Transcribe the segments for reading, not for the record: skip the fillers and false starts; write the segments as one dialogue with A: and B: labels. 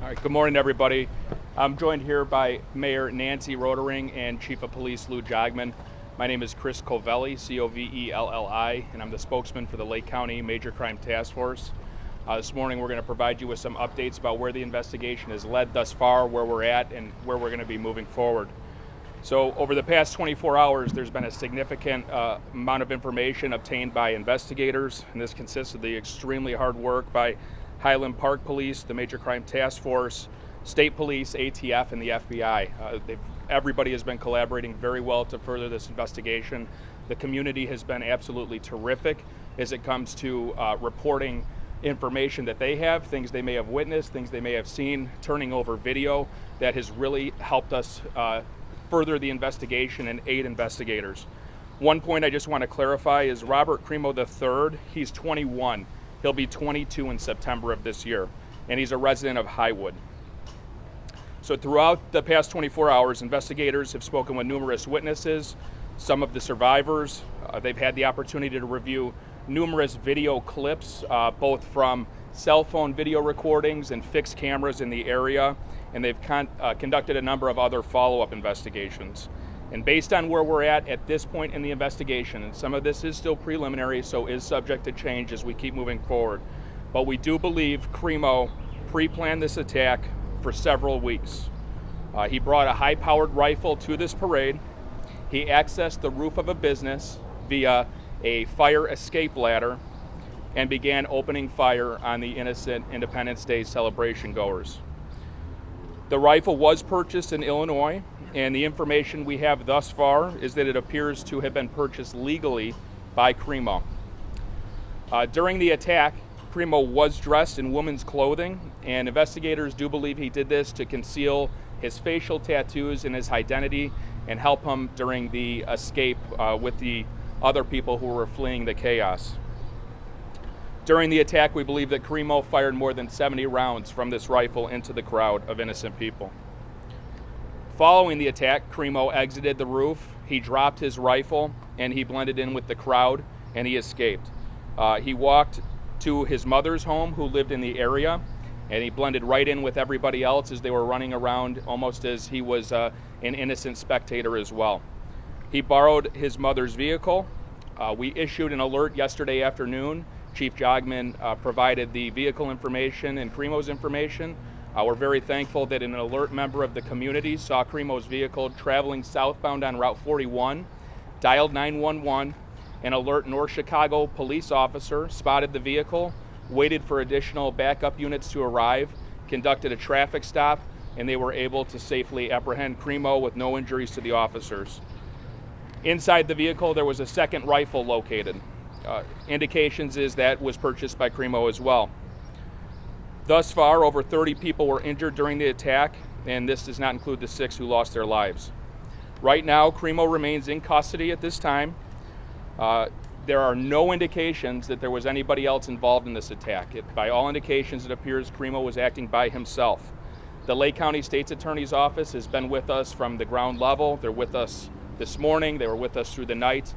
A: All right, good morning, everybody. I'm joined here by Mayor Nancy Rotering and Chief of Police Lou Jogman. My name is Chris Covelli, C-O-V-E-L-L-I, and I'm the spokesman for the Lake County Major Crime Task Force. This morning we're going to provide you with some updates about where the investigation has led thus far, where we're at, and where we're going to be moving forward. So over the past 24 hours, there's been a significant amount of information obtained by investigators, and this consists of the extremely hard work by Highland Park Police, the Major Crime Task Force, State Police, ATF, and the FBI. Everybody has been collaborating very well to further this investigation. The community has been absolutely terrific as it comes to reporting information that they have, things they may have witnessed, things they may have seen, turning over video that has really helped us further the investigation and aid investigators. One point I just want to clarify is Robert Crimo III, he's 21. He'll be 22 in September of this year, and he's a resident of Highwood. So throughout the past 24 hours, investigators have spoken with numerous witnesses, some of the survivors. They've had the opportunity to review numerous video clips, both from cell phone video recordings and fixed cameras in the area, and they've conducted a number of other follow-up investigations. And based on where we're at this point in the investigation, and some of this is still preliminary, so is subject to change as we keep moving forward, but we do believe Crimo pre-planned this attack for several weeks. He brought a high-powered rifle to this parade. He accessed the roof of a business via a fire escape ladder and began opening fire on the innocent Independence Day celebration goers. The rifle was purchased in Illinois, and the information we have thus far is that it appears to have been purchased legally by Crimo. During the attack, Crimo was dressed in women's clothing, and investigators do believe he did this to conceal his facial tattoos and his identity and help him during the escape with the other people who were fleeing the chaos. During the attack, we believe that Crimo fired more than 70 rounds from this rifle into the crowd of innocent people. Following the attack, Crimo exited the roof, he dropped his rifle, and he blended in with the crowd, and he escaped. He walked to his mother's home, who lived in the area, and he blended right in with everybody else as they were running around, almost as he was an innocent spectator as well. He borrowed his mother's vehicle. We issued an alert yesterday afternoon. Chief Jogman provided the vehicle information and Crimo's information. We're very thankful that an alert member of the community saw Crimo's vehicle traveling southbound on Route 41, dialed 911. An alert North Chicago police officer spotted the vehicle, waited for additional backup units to arrive, conducted a traffic stop, and they were able to safely apprehend Crimo with no injuries to the officers. Inside the vehicle, there was a second rifle located. Indications is that was purchased by Crimo as well. Thus far, over 30 people were injured during the attack, and this does not include the 6 who lost their lives. Right now, Crimo remains in custody at this time. There are no indications that there was anybody else involved in this attack. By all indications, it appears Crimo was acting by himself. The Lake County State's Attorney's Office has been with us from the ground level. They're with us this morning. They were with us through the night.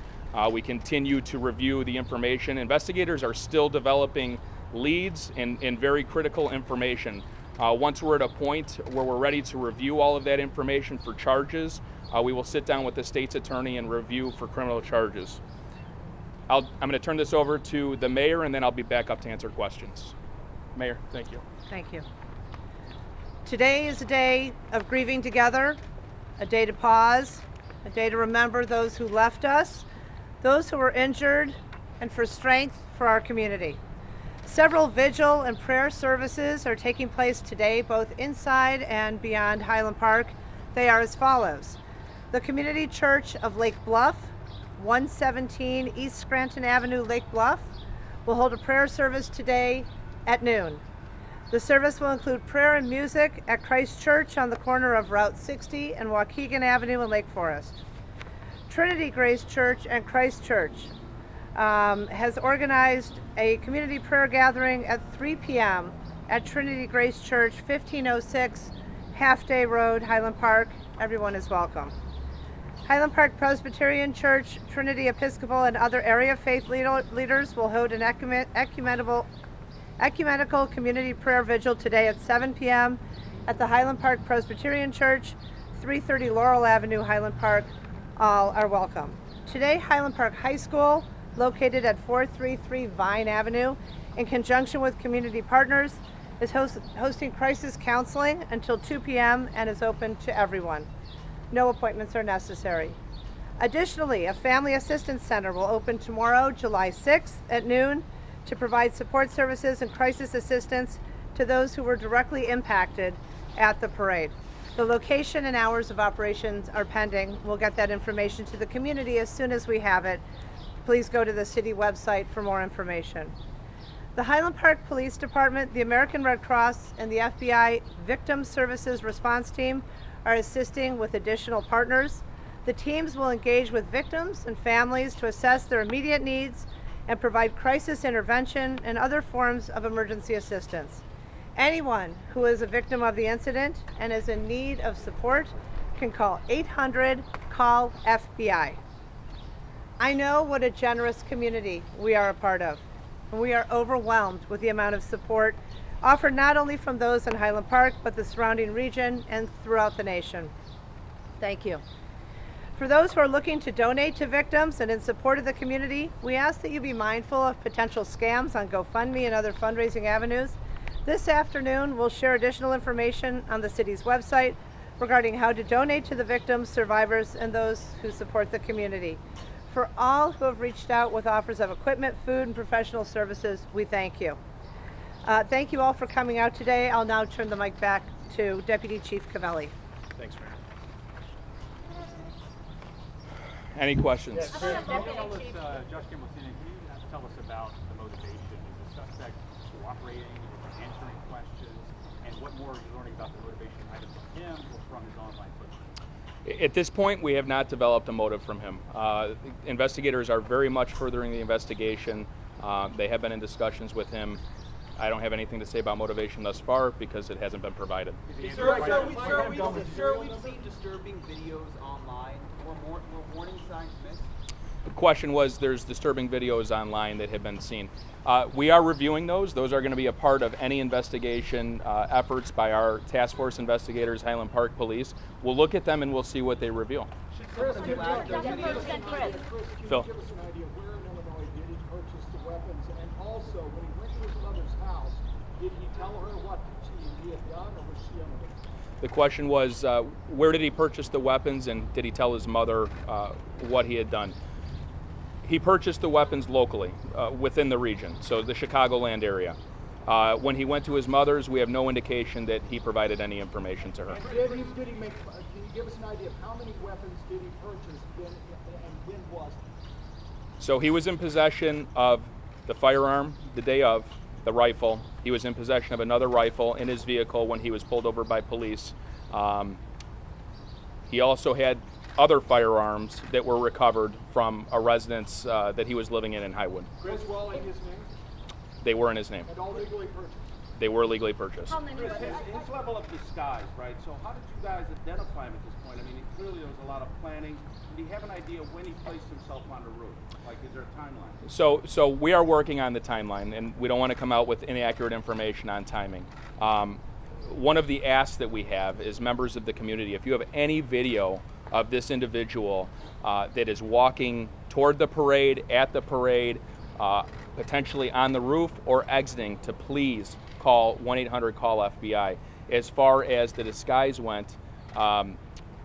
A: We continue to review the information. Investigators are still developing leads and very critical information. Once we're at a point where we're ready to review all of that information for charges, we will sit down with the state's attorney and review for criminal charges. I'm going to turn this over to the mayor, and then I'll be back up to answer questions. Mayor, thank you.
B: Thank you. Today is a day of grieving together, a day to pause, a day to remember those who left us, those who were injured, and for strength for our community. Several vigil and prayer services are taking place today, both inside and beyond Highland Park. They are as follows. The Community Church of Lake Bluff, 117 East Scranton Avenue, Lake Bluff, will hold a prayer service today at noon. The service will include prayer and music at Christ Church on the corner of Route 60 and Waukegan Avenue in Lake Forest. Trinity Grace Church and Christ Church has organized a community prayer gathering at 3 p.m. at Trinity Grace Church, 1506 Half Day Road, Highland Park. Everyone is welcome. Highland Park Presbyterian Church, Trinity Episcopal, and other area faith leaders will hold an ecumenical Ecumenical Community Prayer Vigil today at 7 p.m. at the Highland Park Presbyterian Church, 330 Laurel Avenue, Highland Park. All are welcome. Today, Highland Park High School, located at 433 Vine Avenue, in conjunction with community partners, is hosting crisis counseling until 2 p.m. and is open to everyone. No appointments are necessary. Additionally, a Family Assistance Center will open tomorrow, July 6th at noon, to provide support services and crisis assistance to those who were directly impacted at the parade. The location and hours of operations are pending. We'll get that information to the community as soon as we have it. Please go to the city website for more information. The Highland Park Police Department, the American Red Cross, and the FBI Victim Services Response Team are assisting with additional partners. The teams will engage with victims and families to assess their immediate needs and provide crisis intervention and other forms of emergency assistance. Anyone who is a victim of the incident and is in need of support can call 800-CALL-FBI. I know what a generous community we are a part of, and we are overwhelmed with the amount of support offered not only from those in Highland Park, but the surrounding region and throughout the nation. Thank you. For those who are looking to donate to victims and in support of the community, we ask that you be mindful of potential scams on GoFundMe and other fundraising avenues. This afternoon, we'll share additional information on the city's website regarding how to donate to the victims, survivors, and those who support the community. For all who have reached out with offers of equipment, food, and professional services, we thank you. Thank you all for coming out today. I'll now turn the mic back to Deputy Chief Cavelli.
A: Thanks, Mayor. Any questions?
C: Yes. Justin was in. Can you tell us about the motivation? Is the suspect cooperating? Is he answering questions? And what more are you learning about the motivation either from him or from his online footprint?
A: At this point, we have not developed a motive from him. Investigators are very much furthering the investigation. They have been in discussions with him. I don't have anything to say about motivation thus far because it hasn't been provided.
D: Sir, we've seen disturbing videos online. Were warning signs missed?
A: The question was, there's disturbing videos online that have been seen. We are reviewing those. Those are going to be a part of any investigation efforts by our task force investigators, Highland Park Police. We'll look at them and we'll see what they reveal.
E: Chris, could you give us an idea where in Illinois did he purchase the weapons? And also, when he went to his mother's house, did he tell her what he had done, or was she unaware?
A: The question was, where did he purchase the weapons, and did he tell his mother what he had done? He purchased the weapons locally, within the region, so the Chicagoland area. When he went to his mother's, we have no indication that he provided any information to her.
E: Can you give us an idea of how many weapons did he purchase, and when was it?
A: So he was in possession of the firearm the day of, the rifle. He was in possession of another rifle in his vehicle when he was pulled over by police. He also had other firearms that were recovered from a residence that he was living in Highwood.
E: Chris, were all in his name?
A: They were in his name.
E: And all legally purchased?
A: They were legally purchased.
C: Chris, his level of disguise, right? So how did you guys identify him at this point? I mean, clearly there was a lot of planning. Do you have an idea when he placed himself on the roof? Like, is there a timeline?
A: So we are working on the timeline, and we don't want to come out with inaccurate information on timing. One of the asks that we have is members of the community, if you have any video of this individual that is walking toward the parade, at the parade, potentially on the roof or exiting, to please call 1-800-CALL-FBI. As far as the disguise went,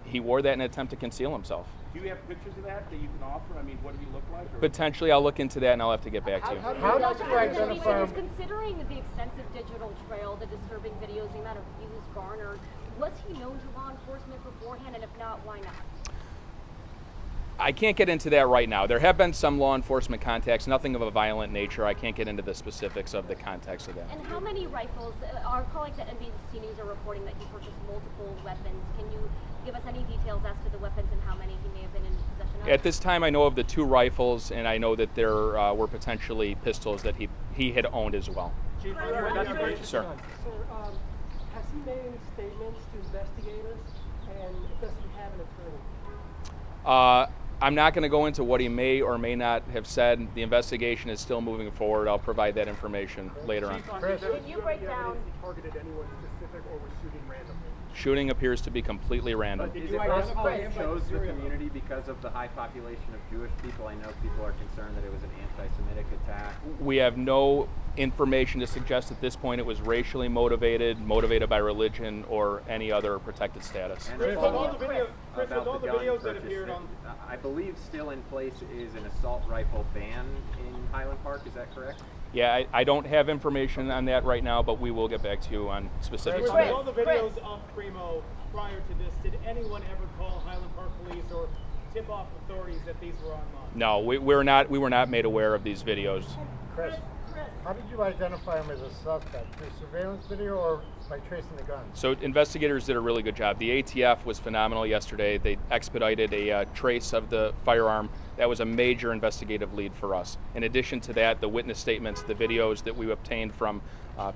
A: he wore that in an attempt to conceal himself.
C: Do you have pictures of that you can offer? I mean, what did he look like? Or?
A: Potentially, I'll look into that and I'll have to get back to you.
E: How do you identify him?
F: Considering the extensive digital trail, the disturbing videos, the amount of views garnered, was he known to law enforcement beforehand? And if not, why not?
A: I can't get into that right now. There have been some law enforcement contacts, nothing of a violent nature. I can't get into the specifics of the context of that.
F: And how many rifles? Our colleagues at NBC News are reporting that he purchased multiple weapons. Can you give us any details as to the weapons and how many he may have been in possession of?
A: At this time, I know of the 2 rifles, and I know that there were potentially pistols that he had owned as well.
C: Chief,
A: Sir.
G: Sir, has he made any statements to investigators, and does he have an attorney?
A: I'm not going to go into what he may or may not have said. The investigation is still moving forward. I'll provide that information later on.
G: Chris, can you break down?
E: He targeted anyone specific or was shooting randomly?
A: Shooting appears to be completely random.
D: Is it possible he chose the community because of the high population of Jewish people? I know people are concerned that it was an anti-Semitic attack.
A: We have no information to suggest at this point it was racially motivated by religion, or any other protected status.
D: And
E: Chris,
D: a
E: with all
D: follow-up
E: the
D: about
E: all the
D: gun
E: videos that
D: purchase
E: appeared on...
D: I believe still in place is an assault rifle ban in Highland Park. Is that correct?
A: Yeah, I don't have information on that right now, but we will get back to you on specifics.
E: With all the videos of Crimo prior to this, did anyone ever call Highland Park Police or tip off authorities that these were online?
A: No, we were not made aware of these videos.
H: Chris, how did you identify him as a suspect? Through surveillance video or by tracing the gun?
A: So investigators did a really good job. The ATF was phenomenal yesterday. They expedited a trace of the firearm. That was a major investigative lead for us. In addition to that, the witness statements, the videos that we obtained from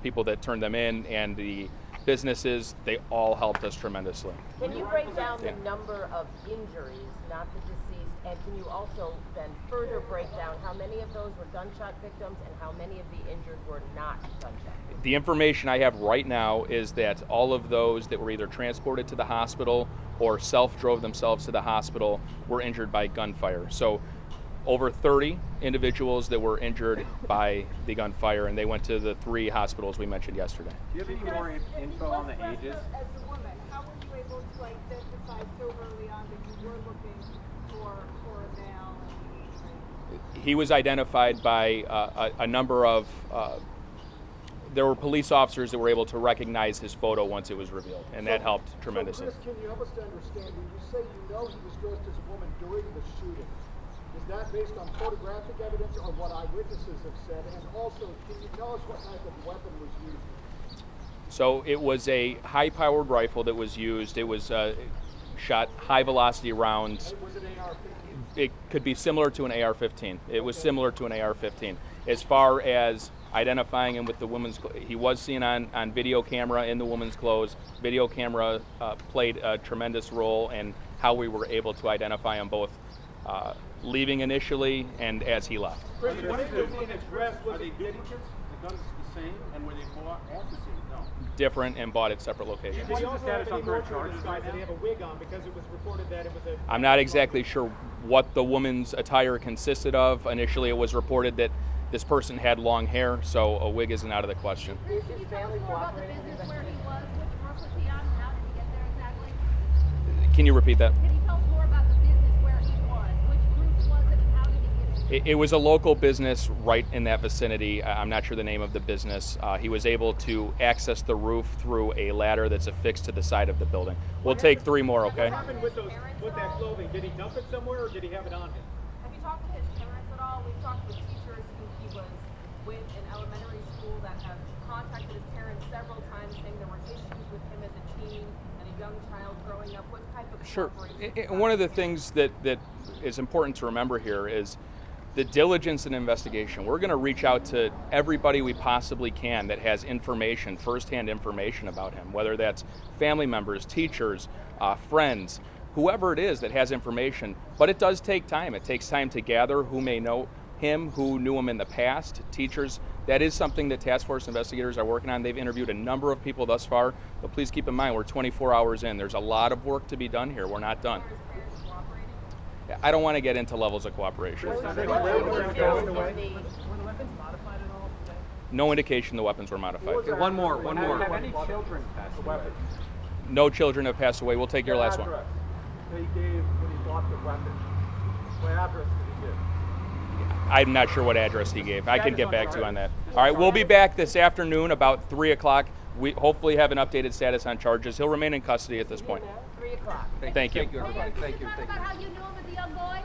A: people that turned them in, and the businesses, they all helped us tremendously.
I: Can you break down the number of injuries, not the deceased, and can you also then further break down how many of those were gunshot victims and how many of the injured were not gunshot?
A: The information I have right now is that all of those that were either transported to the hospital or self-drove themselves to the hospital were injured by gunfire. So over 30 individuals that were injured by the gunfire, and they went to the 3 hospitals we mentioned yesterday.
D: Do you have any more info on the ages?
G: As a woman, how were you able to identify so early on that you were looking for a male?
A: He was identified by a number of, there were police officers that were able to recognize his photo once it was revealed, and that helped tremendously.
E: So Chris, can you help us to understand, when you say you know he was dressed as a woman during the shooting, is that based on photographic evidence or what eyewitnesses have said? And also, can you tell us what type of weapon was used?
A: So it was a high-powered rifle that was used. It was shot high-velocity rounds.
E: Was it AR-15?
A: It could be similar to an AR-15. It was similar to an AR-15. As far as identifying him with the woman's, he was seen on video camera in the woman's clothes. Video camera played a tremendous role in how we were able to identify him, both leaving initially and as he left.
E: Chris, what is the address?
C: Are they duplicates? The guns the same, and were they bought at the same? No.
A: Different and bought at separate locations.
E: Did he also have any more charges? Did he have a wig on? Because it was reported that it was a...
A: I'm not exactly sure what the woman's attire consisted of. Initially, it was reported that this person had long hair, so a wig isn't out of the question.
F: Can you tell us more about the business where he was? Which work was he on? And how did he get there exactly?
A: Can you repeat that?
F: Can you tell us more about the business where he was? Which group was it, and how did he get in?
A: It was a local business right in that vicinity. I'm not sure the name of the business. He was able to access the roof through a ladder that's affixed to the side of the building. We'll take 3 more, okay?
E: What happened with that clothing? Did he dump it somewhere or did he have it on him?
J: Have you talked to his parents at all? We've talked with teachers who he was with in elementary school that have contacted his parents several times saying there were issues with him as a teen and a young child growing up. What type of
A: Sure.
J: cooperation?
A: One of the things that is important to remember here is the diligence and investigation. We're going to reach out to everybody we possibly can that has information, firsthand information about him, whether that's family members, teachers, friends, whoever it is that has information. But it does take time. It takes time to gather who may know him, who knew him in the past, teachers. That is something that task force investigators are working on. They've interviewed a number of people thus far, but please keep in mind we're 24 hours in. There's a lot of work to be done here. We're not done. I don't want to get into levels of cooperation.
E: Were the weapons modified at all?
A: No indication the weapons were modified.
D: Okay, one more.
E: Have
D: any children passed away?
A: No children have passed away. We'll take your last one.
E: That he gave when he bought the weapon. What address did he give?
A: I'm not sure what address he gave. I can get back to you on that. All right, we'll be back this afternoon about 3 o'clock. We hopefully have an updated status on charges. He'll remain in custody at this point.
I: 3 o'clock.
A: Thank you.
F: Thank you, everybody. Thank you. Talk about how you knew him as a young boy.